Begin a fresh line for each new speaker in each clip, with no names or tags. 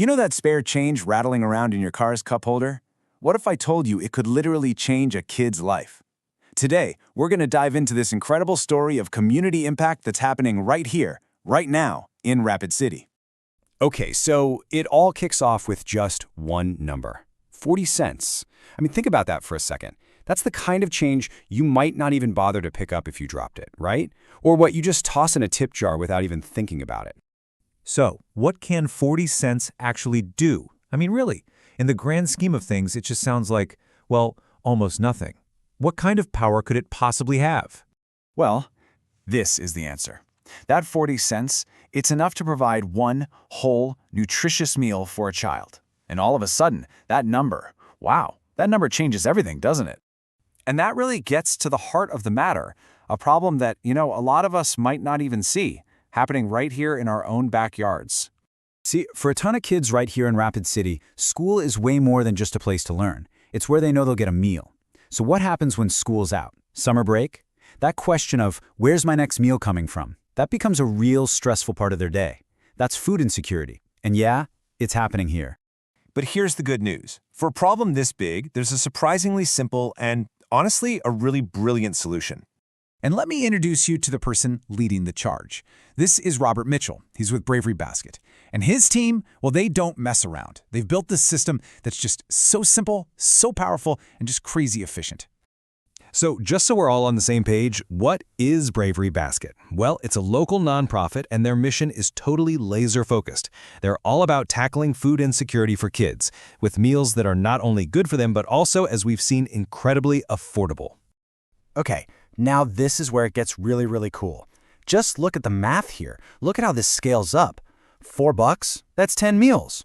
You know that spare change rattling around in your car's cup holder? What if I told you it could literally change a kid's life? Today, we're going to dive into this incredible story of community impact that's happening right here, right now, in Rapid City.
Okay, so it all kicks off with just one number, 40 cents. I mean, think about that for a second. That's the kind of change you might not even bother to pick up if you dropped it, right? Or what you just toss in a tip jar without even thinking about it.
So, what can 40 cents actually do? I mean, really, in the grand scheme of things, it just sounds like, well, almost nothing. What kind of power could it possibly have?
Well, this is the answer. That 40 cents, it's enough to provide one whole, nutritious meal for a child. And all of a sudden, that number changes everything, doesn't it? And that really gets to the heart of the matter, a problem that, a lot of us might not even see, happening right here in our own backyards.
See, for a ton of kids right here in Rapid City, school is way more than just a place to learn. It's where they know they'll get a meal. So what happens when school's out? Summer break? That question of, where's my next meal coming from? That becomes a real stressful part of their day. That's food insecurity. And yeah, it's happening here.
But here's the good news. For a problem this big, there's a surprisingly simple and, honestly, a really brilliant solution.
And let me introduce you to the person leading the charge. This is Robert Mitchell. He's with Bravery Basket. And his team, well, they don't mess around. They've built this system that's just so simple, so powerful, and just crazy efficient.
So just so we're all on the same page, what is Bravery Basket? Well, it's a local nonprofit and their mission is totally laser-focused. They're all about tackling food insecurity for kids, with meals that are not only good for them, but also, as we've seen, incredibly affordable.
Okay, now this is where it gets really, really cool. Just look at the math here. Look at how this scales up. $4, that's 10 meals.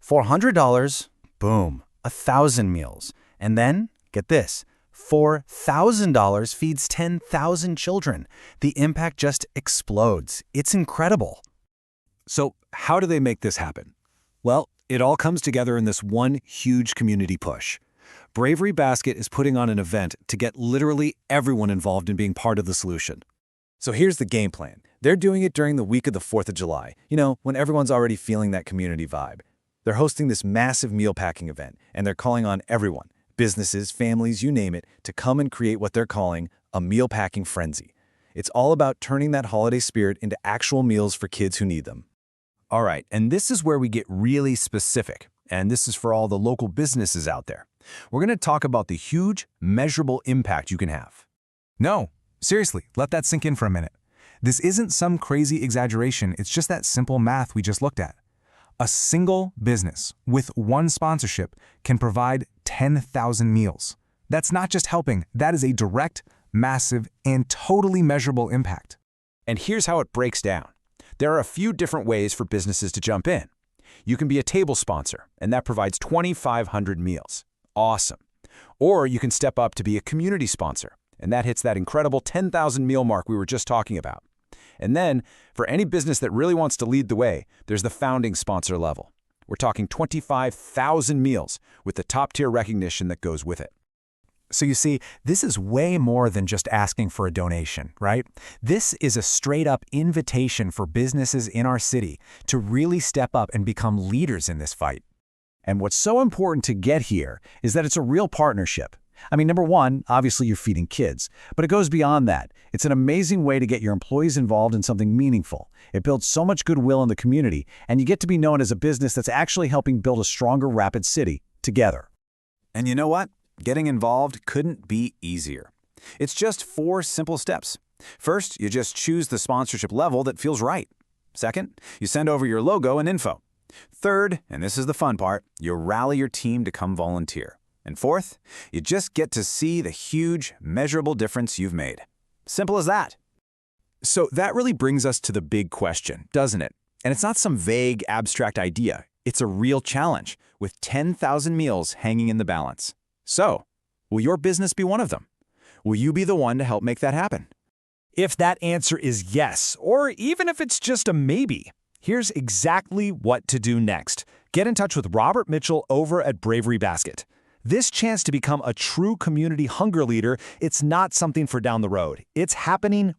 $400, boom, 1,000 meals. And then, get this, $4,000 feeds 10,000 children. The impact just explodes. It's incredible.
So how do they make this happen? Well, it all comes together in this one huge community push. Bravery Basket is putting on an event to get literally everyone involved in being part of the solution. So here's the game plan. They're doing it during the week of the 4th of July, when everyone's already feeling that community vibe. They're hosting this massive meal packing event, and they're calling on everyone, businesses, families, you name it, to come and create what they're calling a meal packing frenzy. It's all about turning that holiday spirit into actual meals for kids who need them.
All right, and this is where we get really specific, and this is for all the local businesses out there. We're going to talk about the huge, measurable impact you can have. No, seriously, let that sink in for a minute. This isn't some crazy exaggeration, it's just that simple math we just looked at. A single business with one sponsorship can provide 10,000 meals. That's not just helping, that is a direct, massive, and totally measurable impact.
And here's how it breaks down. There are a few different ways for businesses to jump in. You can be a table sponsor, and that provides 2,500 meals. Awesome. Or you can step up to be a community sponsor, and that hits that incredible 10,000 meal mark we were just talking about. And then, for any business that really wants to lead the way, there's the founding sponsor level. We're talking 25,000 meals with the top-tier recognition that goes with it.
So you see, this is way more than just asking for a donation, right? This is a straight-up invitation for businesses in our city to really step up and become leaders in this fight.
And what's so important to get here is that it's a real partnership. I mean, number one, obviously you're feeding kids, but it goes beyond that. It's an amazing way to get your employees involved in something meaningful. It builds so much goodwill in the community, and you get to be known as a business that's actually helping build a stronger Rapid City together. And you know what? Getting involved couldn't be easier. It's just 4 simple steps. First, you just choose the sponsorship level that feels right. Second, you send over your logo and info. Third, and this is the fun part, you rally your team to come volunteer. And fourth, you just get to see the huge, measurable difference you've made. Simple as that. So that really brings us to the big question, doesn't it? And it's not some vague, abstract idea. It's a real challenge, with 10,000 meals hanging in the balance. So, will your business be one of them? Will you be the one to help make that happen?
If that answer is yes, or even if it's just a maybe, here's exactly what to do next. Get in touch with Robert Mitchell over at Bravery Basket. This chance to become a true community hunger leader, it's not something for down the road. It's happening